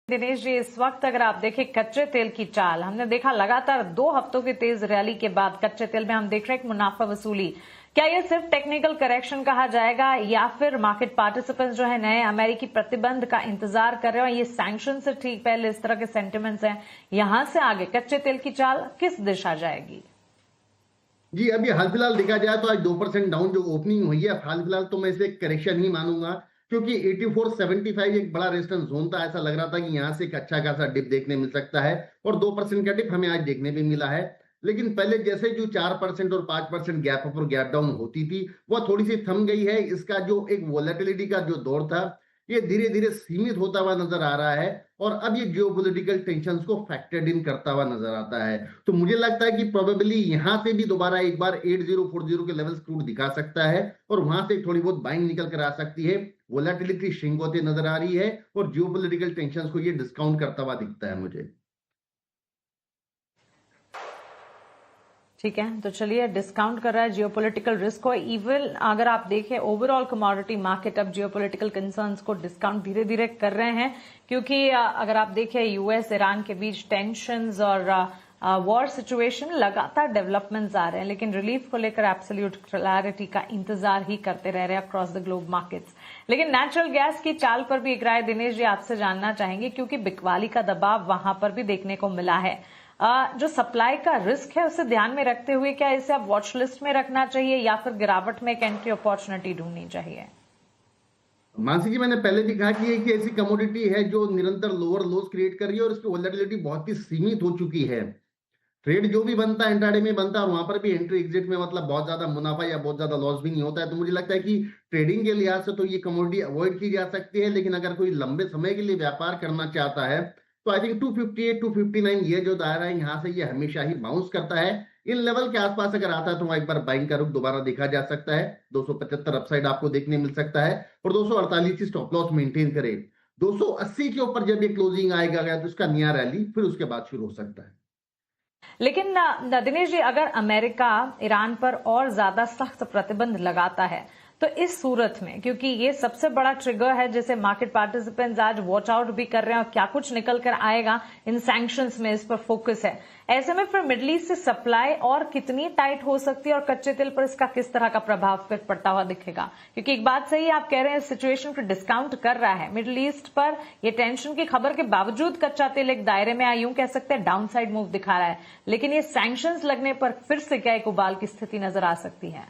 दिनेश जी, इस वक्त अगर आप देखें कच्चे तेल की चाल, हमने देखा लगातार 2 हफ्तों की तेज रैली के बाद कच्चे तेल में हम देख रहे हैं एक मुनाफा वसूली। क्या ये सिर्फ टेक्निकल करेक्शन कहा जाएगा या फिर मार्केट पार्टिसिपेंट्स जो है नए अमेरिकी प्रतिबंध का इंतजार कर रहे हैं और ये सैंक्शन से ठीक पहले इस तरह के सेंटिमेंट्स हैं, यहां से आगे कच्चे तेल की चाल किस दिशा जाएगी? जी, अभी हाल फिलहाल देखा जाए तो आज 2% डाउन जो ओपनिंग हुई है, हाल फिलहाल तो मैं इसे करेक्शन ही मानूंगा, क्योंकि 84.75 एक बड़ा रेजिस्टेंस जोन था। ऐसा लग रहा था कि यहां से एक अच्छा खासा डिप देखने मिल सकता है और 2% का डिप हमें आज देखने भी मिला है। लेकिन पहले जैसे जो 4% और 5% गैप अप और गैप डाउन होती थी, वह थोड़ी सी थम गई है। इसका जो एक वोलेटिलिटी का जो दौर था, ये धीरे धीरे सीमित होता हुआ नजर आ रहा है और अब ये जियोपॉलिटिकल टेंशंस को फैक्टर्ड इन करता हुआ नजर आता है। तो मुझे लगता है कि प्रोबेबली यहां से भी दोबारा एक बार 8040 के लेवल्स क्रूड दिखा सकता है और वहां से थोड़ी बहुत बाइंग निकल कर आ सकती है। वोलेटिलिटी श्रिंक होते नजर आ रही है और जियोपॉलिटिकल टेंशंस को ये डिस्काउंट करता हुआ दिखता है मुझे। ठीक है, तो चलिए, डिस्काउंट कर रहा है जियोपॉलिटिकल रिस्क को। इवन अगर आप देखें ओवरऑल कमोडिटी मार्केट अब जियोपॉलिटिकल कंसर्न्स को डिस्काउंट धीरे धीरे कर रहे हैं, क्योंकि अगर आप देखें यूएस ईरान के बीच टेंशंस और वॉर सिचुएशन लगातार डेवलपमेंट्स आ रहे हैं, लेकिन रिलीफ को लेकर एब्सोल्यूट क्लैरिटी का इंतजार ही करते रह रहे हैं अक्रॉस द ग्लोब मार्केट्स। लेकिन नेचुरल गैस की चाल पर भी एक राय दिनेश जी आपसे जानना चाहेंगे, क्योंकि बिकवाली का दबाव वहां पर भी देखने को मिला है। जो सप्लाई का रिस्क है उसे ध्यान में रखते हुए क्या इसे अब वॉच लिस्ट में रखना चाहिए या फिर गिरावट में एक एंट्री अपॉर्चुनिटी ढूंढनी चाहिए? मानसी जी, मैंने पहले भी कहा कि एक ऐसी कमोडिटी है जो निरंतर लोअर लोस क्रिएट कर रही है और इसकी वोलेटिलिटी बहुत ही सीमित हो चुकी है। ट्रेड जो भी बनता है इंट्राडे में बनता है और वहां पर भी एंट्री एग्जिट में मतलब बहुत ज्यादा मुनाफा या बहुत ज्यादा लॉस भी नहीं होता है। तो मुझे लगता है कि ट्रेडिंग के लिहाज से तो ये कमोडिटी अवॉइड की जा सकती है, लेकिन अगर कोई लंबे समय के लिए व्यापार करना चाहता है तो आई थिंक 258 259 ये जो दायरा है, यहाँ से ये हमेशा ही बाउंस करता है। इन लेवल के आसपास अगर आता है तो वहां एक बार बाइंग का रुख दोबारा देखा जा सकता है। 275 अपसाइड आपको देखने मिल सकता है और 248 की स्टॉप लॉस मेंटेन करे। 280 के ऊपर जब ये क्लोजिंग आएगा तो इसका नया रैली फिर उसके बाद शुरू हो सकता है। लेकिन दिनेश जी, अगर अमेरिका ईरान पर और ज्यादा सख्त प्रतिबंध लगाता है तो इस सूरत में, क्योंकि ये सबसे बड़ा ट्रिगर है जिसे मार्केट पार्टिसिपेंट्स आज वॉच आउट भी कर रहे हैं और क्या कुछ निकल कर आएगा इन सैंक्शंस में, इस पर फोकस है। ऐसे में फिर मिडल ईस्ट से सप्लाई और कितनी टाइट हो सकती है और कच्चे तेल पर इसका किस तरह का प्रभाव फिर पड़ता हुआ दिखेगा? क्योंकि एक बात सही आप कह रहे हैं, सिचुएशन को डिस्काउंट कर रहा है मिडल ईस्ट पर। ये टेंशन की खबर के बावजूद कच्चा तेल एक दायरे में यूं कह सकते हैं डाउन साइड मूव दिखा रहा है, लेकिन ये सैंक्शंस लगने पर फिर से क्या एक उबाल की स्थिति नजर आ सकती है?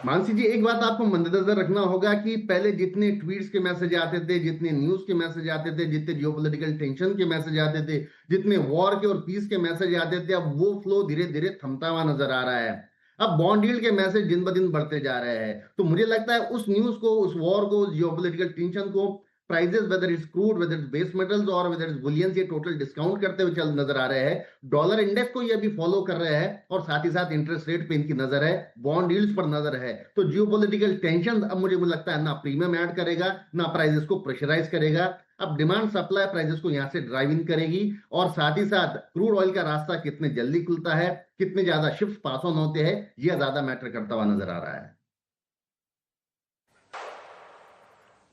मानसी जी, एक बात आपको मद्देनजर रखना होगा कि पहले जितने ट्वीट्स के मैसेज आते थे, जितने न्यूज के मैसेज आते थे, जितने जियोपॉलिटिकल टेंशन के मैसेज आते थे, जितने वॉर के और पीस के मैसेज आते थे, अब वो फ्लो धीरे धीरे थमता हुआ नजर आ रहा है। अब बॉन्ड यील्ड के मैसेज दिन ब दिन बढ़ते जा रहे हैं। तो मुझे लगता है उस न्यूज को, उस वॉर को, जियोपॉलिटिकल टेंशन को prices whether it's crude, whether it's base metals और वेदर इट्स बुलियंस, ये टोटल डिस्काउंट करते हुए चल नजर आ रहे हैं। डॉलर इंडेक्स को ये भी फॉलो कर रहे हैं और साथ ही साथ इंटरेस्ट रेट पे इनकी नजर है, बॉन्ड यील्ड्स पर नजर है। तो जियोपॉलिटिकल टेंशन अब मुझे लगता है ना प्रीमियम ऐड करेगा ना प्राइजेस को प्रेशराइज करेगा। अब डिमांड सप्लाई प्राइजेस को यहां से ड्राइव इन करेगी और साथ ही साथ क्रूड ऑयल का रास्ता कितने जल्दी खुलता है, कितने ज्यादा शिफ्ट पास ऑन होते हैं, यह ज्यादा मैटर करता हुआ नजर आ रहा है।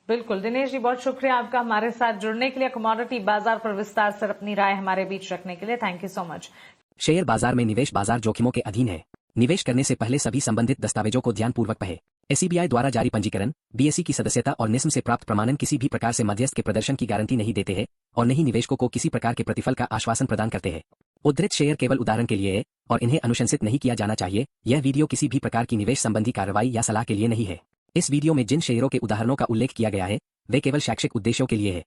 बिल्कुल दिनेश जी, बहुत शुक्रिया आपका हमारे साथ जुड़ने के लिए, कमोडिटी बाजार पर विस्तार से अपनी राय हमारे बीच रखने के लिए। Thank you so much. Share बाजार में निवेश बाजार जोखिमों के अधीन है। निवेश करने से पहले सभी संबंधित दस्तावेजों को ध्यानपूर्वक पढ़ें। SEBI द्वारा जारी पंजीकरण, BSE की सदस्यता और निस्म से प्राप्त प्रमाणन किसी भी प्रकार से मध्यस्थ के प्रदर्शन की गारंटी नहीं देते हैं और न ही निवेशकों को किसी प्रकार के प्रतिफल का आश्वासन प्रदान करते हैं। उद्धृत शेयर केवल उदाहरण के लिए है और इन्हें अनुशंसित नहीं किया जाना चाहिए। यह वीडियो किसी भी प्रकार की निवेश संबंधी कार्रवाई या सलाह के लिए नहीं है। इस वीडियो में जिन शेयरों के उदाहरणों का उल्लेख किया गया है वे केवल शैक्षिक उद्देश्यों के लिए है।